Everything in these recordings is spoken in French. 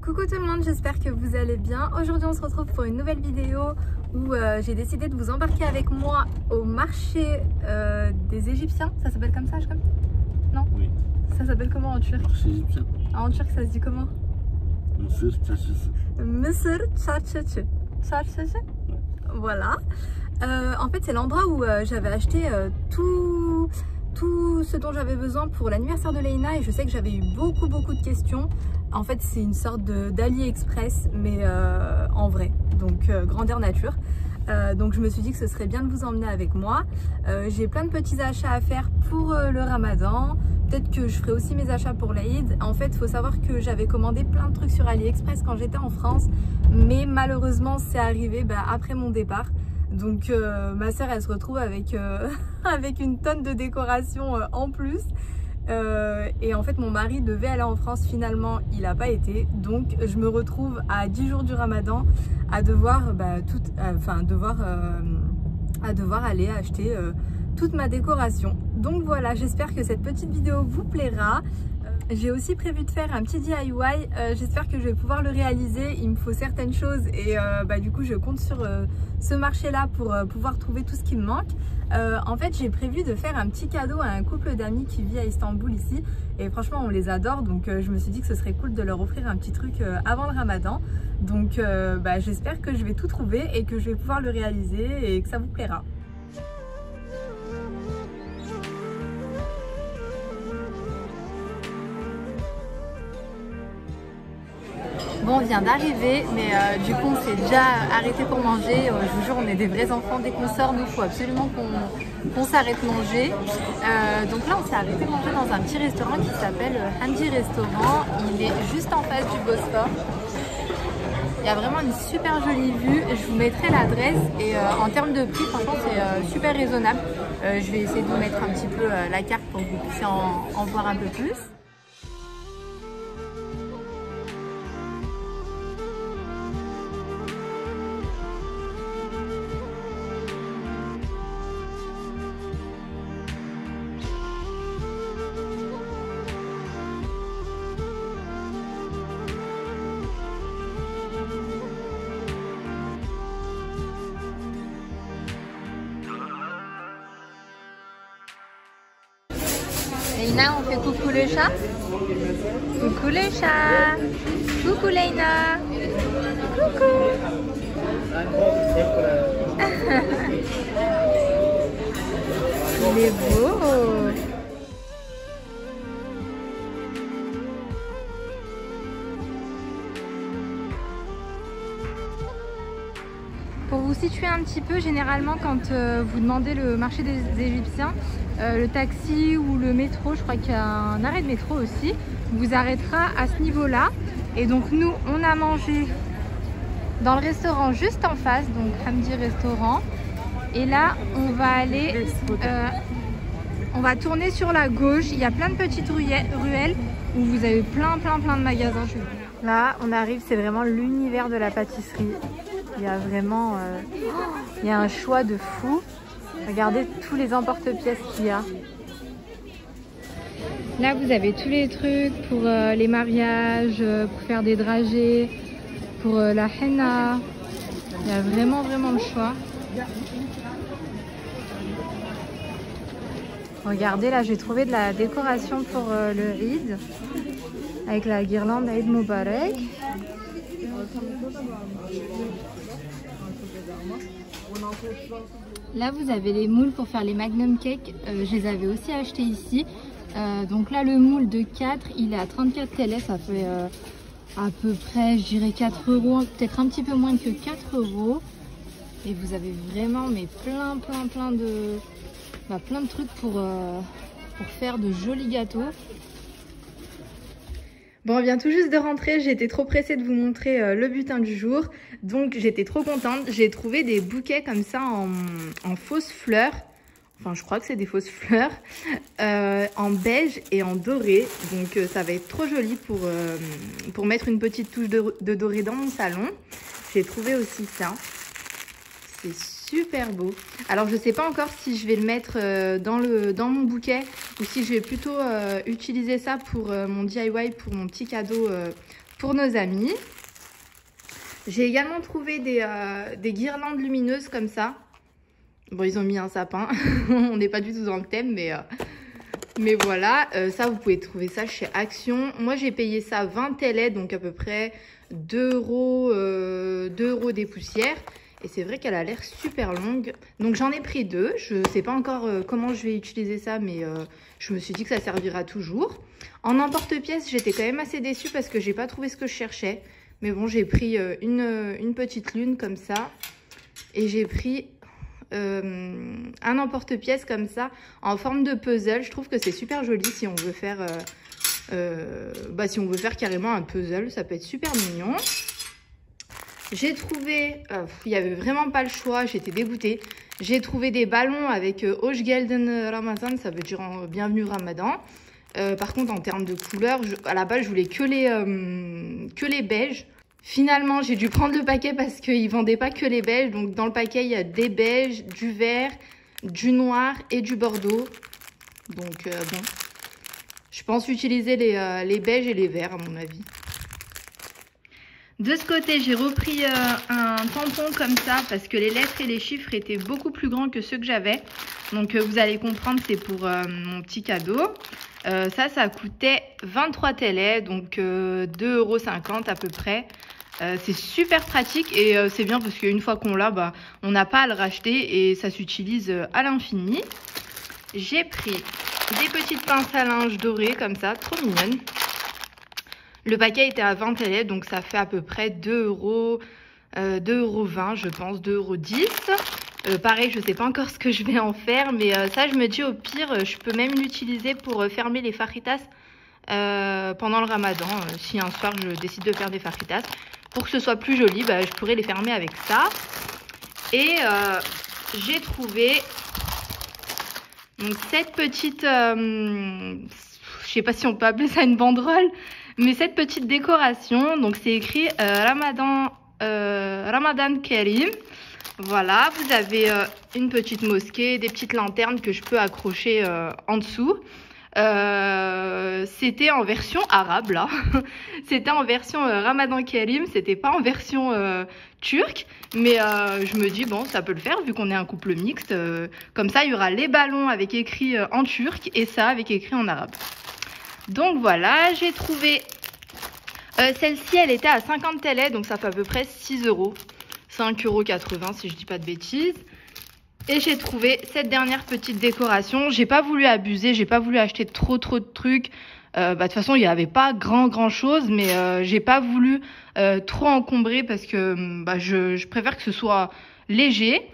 Coucou tout le monde, j'espère que vous allez bien. Aujourd'hui on se retrouve pour une nouvelle vidéo où j'ai décidé de vous embarquer avec moi au marché des Égyptiens. Ça s'appelle comme ça, Non? Oui. Ça s'appelle comment en turc? Marché égyptien. Ah, en turc ça se dit comment? Mısır çarşısı. Mısır çarşısı. Çarşısı? Voilà. En fait c'est l'endroit où j'avais acheté tout ce dont j'avais besoin pour l'anniversaire de Leïna, et je sais que j'avais eu beaucoup de questions. En fait c'est une sorte d'AliExpress mais en vrai, donc grandeur nature. Donc je me suis dit que ce serait bien de vous emmener avec moi. J'ai plein de petits achats à faire pour le Ramadan. Peut-être que je ferai aussi mes achats pour l'Aïd. En fait il faut savoir que j'avais commandé plein de trucs sur AliExpress quand j'étais en France, mais malheureusement c'est arrivé après mon départ. Donc ma soeur elle se retrouve avec, avec une tonne de décoration en plus. Et en fait mon mari devait aller en France, finalement il n'a pas été. Donc je me retrouve à 10 jours du Ramadan à devoir, aller acheter toute ma décoration. Donc voilà, j'espère que cette petite vidéo vous plaira. J'ai aussi prévu de faire un petit DIY, j'espère que je vais pouvoir le réaliser. Il me faut certaines choses et du coup je compte sur ce marché là pour pouvoir trouver tout ce qui me manque. En fait j'ai prévu de faire un petit cadeau à un couple d'amis qui vit à Istanbul ici, et franchement on les adore, donc je me suis dit que ce serait cool de leur offrir un petit truc avant le Ramadan. Donc j'espère que je vais tout trouver et que je vais pouvoir le réaliser et que ça vous plaira. Bon, on vient d'arriver, mais du coup on s'est déjà arrêté pour manger. Je vous jure, on est des vrais enfants. Dès qu'on sort, nous, il faut absolument qu'on s'arrête manger. Donc là, on s'est arrêté manger dans un petit restaurant qui s'appelle Hamdi Restaurant. Il est juste en face du Bosphore. Il y a vraiment une super jolie vue. Je vous mettrai l'adresse et en termes de prix, franchement, c'est super raisonnable. Je vais essayer de vous mettre un petit peu la carte pour que vous puissiez en voir un peu plus. Leïna, on fait coucou le chat. Coucou le chat. Coucou Leïna. Coucou. Il est beau. Pour vous situer un petit peu, généralement quand vous demandez le marché des Égyptiens, le taxi ou le métro, je crois qu'il y a un arrêt de métro aussi, vous arrêtera à ce niveau-là. Et donc nous, on a mangé dans le restaurant juste en face, donc Hamdi Restaurant. Et là, on va aller, on va tourner sur la gauche. Il y a plein de petites ruelles où vous avez plein de magasins. Là, on arrive, c'est vraiment l'univers de la pâtisserie. Il y a vraiment il y a un choix de fou. Regardez tous les emporte-pièces qu'il y a. Là, vous avez tous les trucs pour les mariages, pour faire des dragées, pour la henna. Il y a vraiment le choix. Regardez, là, j'ai trouvé de la décoration pour le Eid avec la guirlande Eid Mubarak. Là vous avez les moules pour faire les magnum cakes, je les avais aussi achetés ici. Donc là le moule de 4 il est à 34 TL, ça fait à peu près je dirais 4 euros, peut-être un petit peu moins que 4 euros. Et vous avez vraiment mais plein de trucs pour faire de jolis gâteaux. Bon, on vient tout juste de rentrer, j'étais trop pressée de vous montrer le butin du jour, donc j'étais trop contente. J'ai trouvé des bouquets comme ça en fausses fleurs, enfin je crois que c'est des fausses fleurs, en beige et en doré, donc ça va être trop joli pour mettre une petite touche de doré dans mon salon. J'ai trouvé aussi ça, c'est super beau. Alors je sais pas encore si je vais le mettre dans mon bouquet ou si je vais plutôt utiliser ça pour mon DIY, pour mon petit cadeau pour nos amis. J'ai également trouvé des guirlandes lumineuses comme ça. Bon, ils ont mis un sapin. On n'est pas du tout dans le thème, mais voilà. Ça, vous pouvez trouver ça chez Action. Moi, j'ai payé ça 20 TL, donc à peu près 2 euros, 2 euros des poussières. Et c'est vrai qu'elle a l'air super longue. Donc j'en ai pris 2. Je ne sais pas encore comment je vais utiliser ça, mais je me suis dit que ça servira toujours. En emporte-pièce, j'étais quand même assez déçue parce que j'ai pas trouvé ce que je cherchais. Mais bon, j'ai pris une petite lune comme ça. Et j'ai pris un emporte-pièce comme ça en forme de puzzle. Je trouve que c'est super joli si on veut faire, si on veut faire carrément un puzzle. Ça peut être super mignon. J'ai trouvé, il n'y avait vraiment pas le choix, j'étais dégoûtée. J'ai trouvé des ballons avec Hoş geldin Ramazan, ça veut dire bienvenue Ramadan. Par contre, en termes de couleurs, à la base, je voulais que les beiges. Finalement, j'ai dû prendre le paquet parce qu'ils ne vendaient pas que les beiges. Donc, dans le paquet, il y a des beiges, du vert, du noir et du bordeaux. Donc, bon, je pense utiliser les beiges et les verts, à mon avis. De ce côté, j'ai repris un tampon comme ça parce que les lettres et les chiffres étaient beaucoup plus grands que ceux que j'avais. Donc, vous allez comprendre, c'est pour mon petit cadeau. Ça coûtait 23 TL, donc 2,50 € à peu près. C'est super pratique et c'est bien parce qu'une fois qu'on l'a, on n'a pas à le racheter et ça s'utilise à l'infini. J'ai pris des petites pinces à linge dorées comme ça, trop mignonnes. Le paquet était à 20 TL, donc ça fait à peu près 2 €, 2,20 € je pense, 2,10 €. Pareil, je ne sais pas encore ce que je vais en faire, mais ça, je me dis au pire, je peux même l'utiliser pour fermer les fajitas pendant le ramadan. Si un soir, je décide de faire des fajitas, pour que ce soit plus joli, je pourrais les fermer avec ça. Et j'ai trouvé donc, cette petite, je ne sais pas si on peut appeler ça une banderole, mais cette petite décoration, donc c'est écrit Ramadan Karim. Voilà, vous avez une petite mosquée, des petites lanternes que je peux accrocher en dessous. C'était en version arabe là. C'était en version Ramadan Karim, c'était pas en version turque. Mais je me dis bon, ça peut le faire vu qu'on est un couple mixte. Comme ça, il y aura les ballons avec écrit en turc et ça avec écrit en arabe. Donc voilà, j'ai trouvé celle-ci, elle était à 50 TL, donc ça fait à peu près 6 €. 5,80 € si je dis pas de bêtises. Et j'ai trouvé cette dernière petite décoration. J'ai pas voulu abuser, j'ai pas voulu acheter trop de trucs. De toute façon, il n'y avait pas grand chose, mais j'ai pas voulu trop encombrer parce que je préfère que ce soit léger.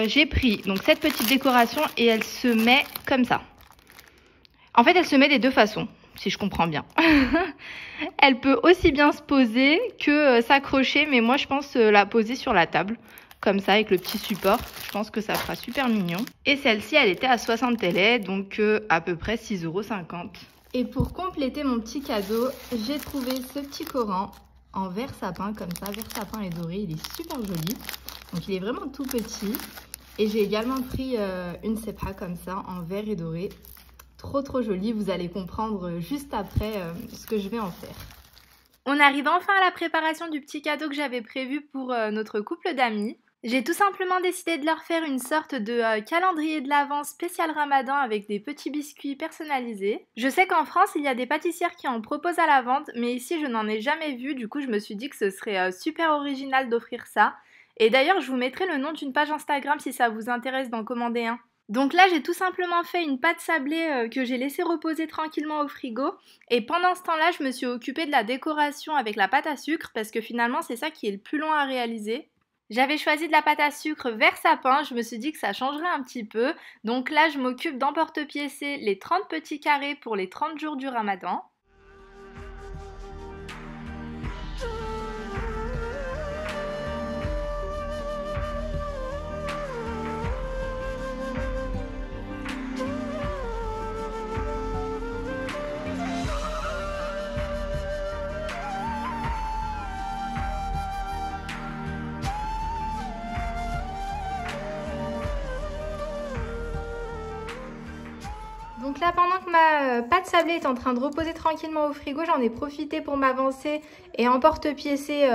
J'ai pris donc cette petite décoration et elle se met comme ça. En fait, elle se met des deux façons, si je comprends bien. Elle peut aussi bien se poser que s'accrocher, mais moi je pense la poser sur la table, comme ça avec le petit support. Je pense que ça fera super mignon. Et celle-ci, elle était à 60 TL, donc à peu près 6,50 €. Et pour compléter mon petit cadeau, j'ai trouvé ce petit Coran en vert sapin, comme ça, vert sapin et doré. Il est super joli, donc il est vraiment tout petit. Et j'ai également pris une sepha comme ça, en vert et doré. Trop joli, vous allez comprendre juste après ce que je vais en faire. On arrive enfin à la préparation du petit cadeau que j'avais prévu pour notre couple d'amis. J'ai tout simplement décidé de leur faire une sorte de calendrier de l'Avent spécial Ramadan avec des petits biscuits personnalisés. Je sais qu'en France, il y a des pâtissières qui en proposent à la vente, mais ici, je n'en ai jamais vu. Du coup, je me suis dit que ce serait super original d'offrir ça. Et d'ailleurs, je vous mettrai le nom d'une page Instagram si ça vous intéresse d'en commander un. Donc là, j'ai tout simplement fait une pâte sablée que j'ai laissée reposer tranquillement au frigo. Et pendant ce temps-là, je me suis occupée de la décoration avec la pâte à sucre parce que finalement, c'est ça qui est le plus long à réaliser. J'avais choisi de la pâte à sucre vert sapin, je me suis dit que ça changerait un petit peu. Donc là, je m'occupe d'emporte-piécer les 30 petits carrés pour les 30 jours du Ramadan. Donc là, pendant que ma pâte sablée est en train de reposer tranquillement au frigo, j'en ai profité pour m'avancer et emporte-piécer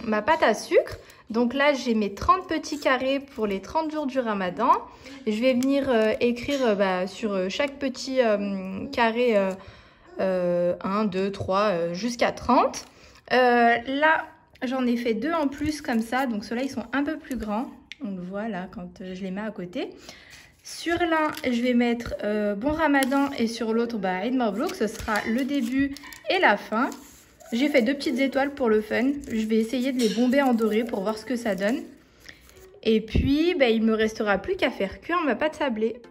ma pâte à sucre. Donc là, j'ai mes 30 petits carrés pour les 30 jours du Ramadan. Je vais venir écrire sur chaque petit carré 1, 2, 3 jusqu'à 30. Là, j'en ai fait 2 en plus comme ça. Donc ceux-là, ils sont un peu plus grands. On le voit là quand je les mets à côté. Sur l'un, je vais mettre Bon Ramadan et sur l'autre, Eid Mabrouk. Ce sera le début et la fin. J'ai fait 2 petites étoiles pour le fun. Je vais essayer de les bomber en doré pour voir ce que ça donne. Et puis, il me restera plus qu'à faire cuire ma pâte sablée.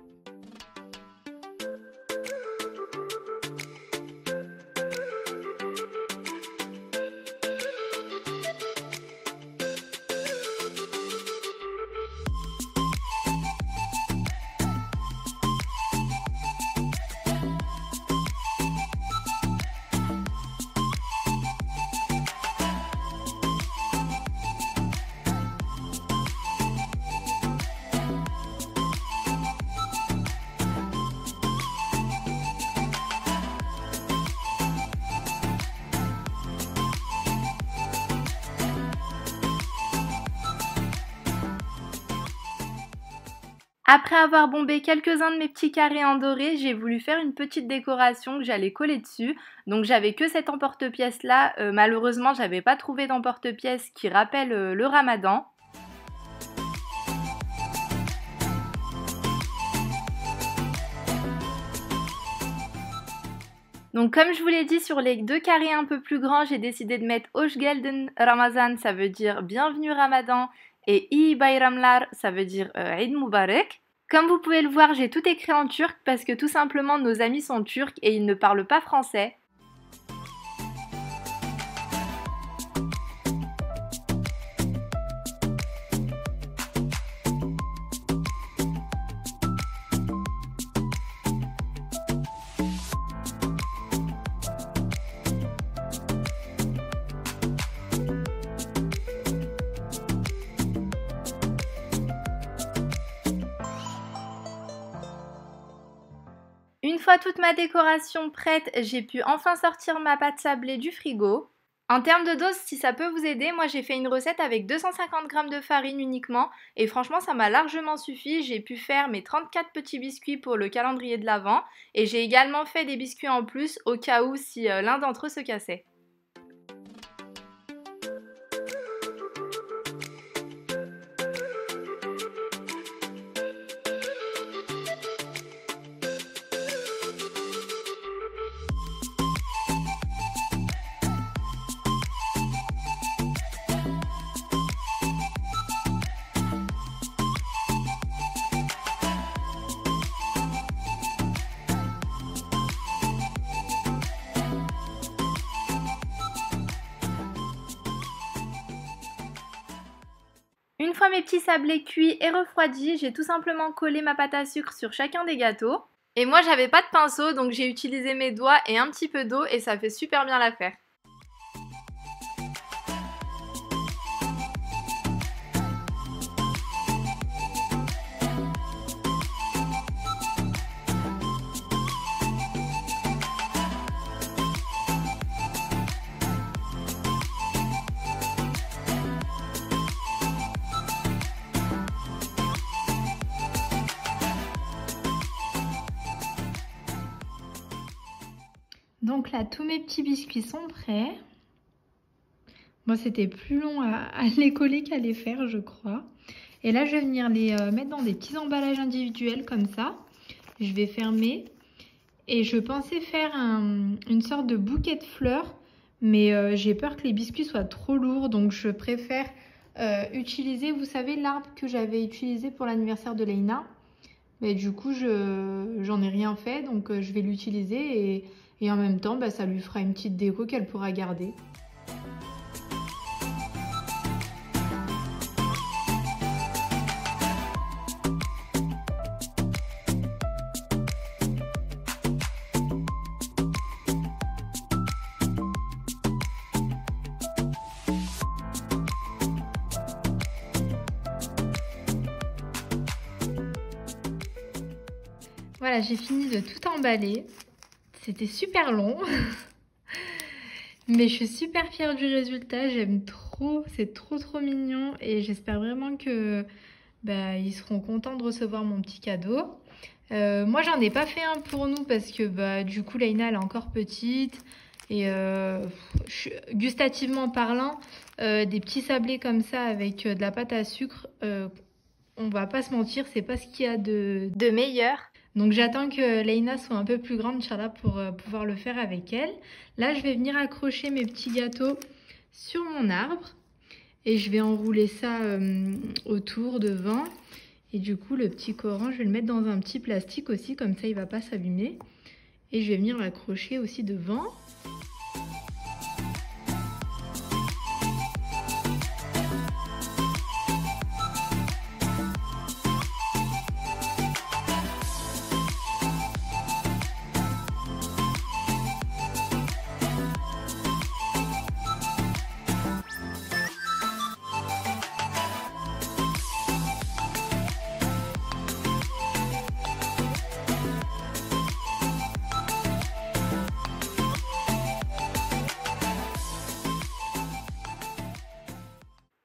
Après avoir bombé quelques-uns de mes petits carrés en doré, j'ai voulu faire une petite décoration que j'allais coller dessus. Donc j'avais que cet emporte-pièce là. Malheureusement, j'avais pas trouvé d'emporte-pièce qui rappelle le Ramadan. Donc comme je vous l'ai dit, sur les 2 carrés un peu plus grands, j'ai décidé de mettre Hoş geldin Ramazan, ça veut dire bienvenue Ramadan, et İyi Bayramlar, ça veut dire Eid Mubarak. Comme vous pouvez le voir, j'ai tout écrit en turc parce que tout simplement nos amis sont turcs et ils ne parlent pas français. Une fois toute ma décoration prête, j'ai pu enfin sortir ma pâte sablée du frigo. En termes de dose, si ça peut vous aider, moi j'ai fait une recette avec 250 g de farine uniquement et franchement ça m'a largement suffi. J'ai pu faire mes 34 petits biscuits pour le calendrier de l'Avent et j'ai également fait des biscuits en plus au cas où si l'un d'entre eux se cassait. Une fois mes petits sablés cuits et refroidis, j'ai tout simplement collé ma pâte à sucre sur chacun des gâteaux. Et moi j'avais pas de pinceau donc j'ai utilisé mes doigts et un petit peu d'eau et ça fait super bien l'affaire. Donc là, tous mes petits biscuits sont prêts. Moi, c'était plus long à les coller qu'à les faire, je crois. Et là, je vais venir les mettre dans des petits emballages individuels comme ça. Je vais fermer. Et je pensais faire une sorte de bouquet de fleurs. Mais j'ai peur que les biscuits soient trop lourds. Donc, je préfère utiliser, vous savez, l'arbre que j'avais utilisé pour l'anniversaire de Leïna. Mais du coup, j'en ai rien fait. Donc, je vais l'utiliser et en même temps, ça lui fera une petite déco qu'elle pourra garder. Voilà, j'ai fini de tout emballer. C'était super long. Mais je suis super fière du résultat. J'aime trop. C'est trop mignon. Et j'espère vraiment que ils seront contents de recevoir mon petit cadeau. Moi, j'en ai pas fait un pour nous parce que du coup, Leïna, elle est encore petite. Et gustativement parlant, des petits sablés comme ça avec de la pâte à sucre, on va pas se mentir, c'est pas ce qu'il y a de meilleur. Donc j'attends que Leïna soit un peu plus grande, Inch'Allah, pour pouvoir le faire avec elle. Là, je vais venir accrocher mes petits gâteaux sur mon arbre. Et je vais enrouler ça autour, devant. Et du coup, le petit Coran, je vais le mettre dans un petit plastique aussi, comme ça il va pas s'abîmer. Et je vais venir l'accrocher aussi devant.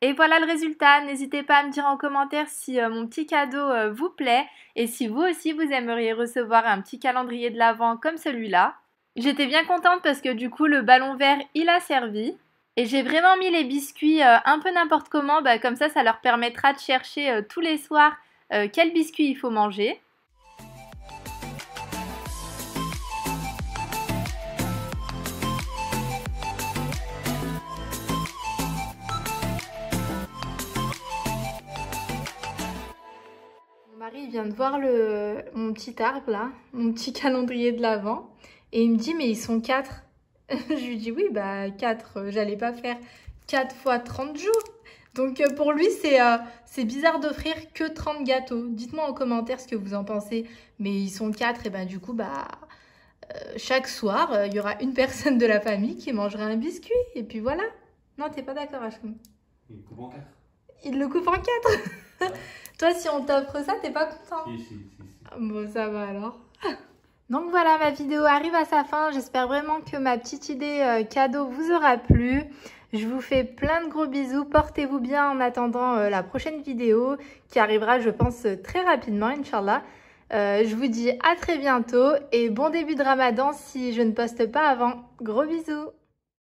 Et voilà le résultat. N'hésitez pas à me dire en commentaire si mon petit cadeau vous plaît et si vous aussi vous aimeriez recevoir un petit calendrier de l'Avent comme celui-là. J'étais bien contente parce que du coup le ballon vert il a servi. Et j'ai vraiment mis les biscuits un peu n'importe comment, comme ça leur permettra de chercher tous les soirs quel biscuit il faut manger. Mon mari vient de voir mon petit arbre là, mon petit calendrier de l'Avent, et il me dit mais ils sont 4. Je lui dis oui 4, j'allais pas faire 4 fois 30 jours. Donc pour lui c'est bizarre d'offrir que 30 gâteaux. Dites-moi en commentaire ce que vous en pensez. Mais ils sont 4 et du coup chaque soir il y aura une personne de la famille qui mangera un biscuit. Et puis voilà. Non, t'es pas d'accord, Hachem? Il coupe en 4. Il le coupe en 4. Ouais. Toi, si on t'offre ça, t'es pas content? Si. Bon, ça va alors. Donc voilà, ma vidéo arrive à sa fin. J'espère vraiment que ma petite idée cadeau vous aura plu. Je vous fais plein de gros bisous. Portez-vous bien en attendant la prochaine vidéo qui arrivera, je pense, très rapidement, Inch'Allah. Je vous dis à très bientôt et bon début de Ramadan si je ne poste pas avant. Gros bisous.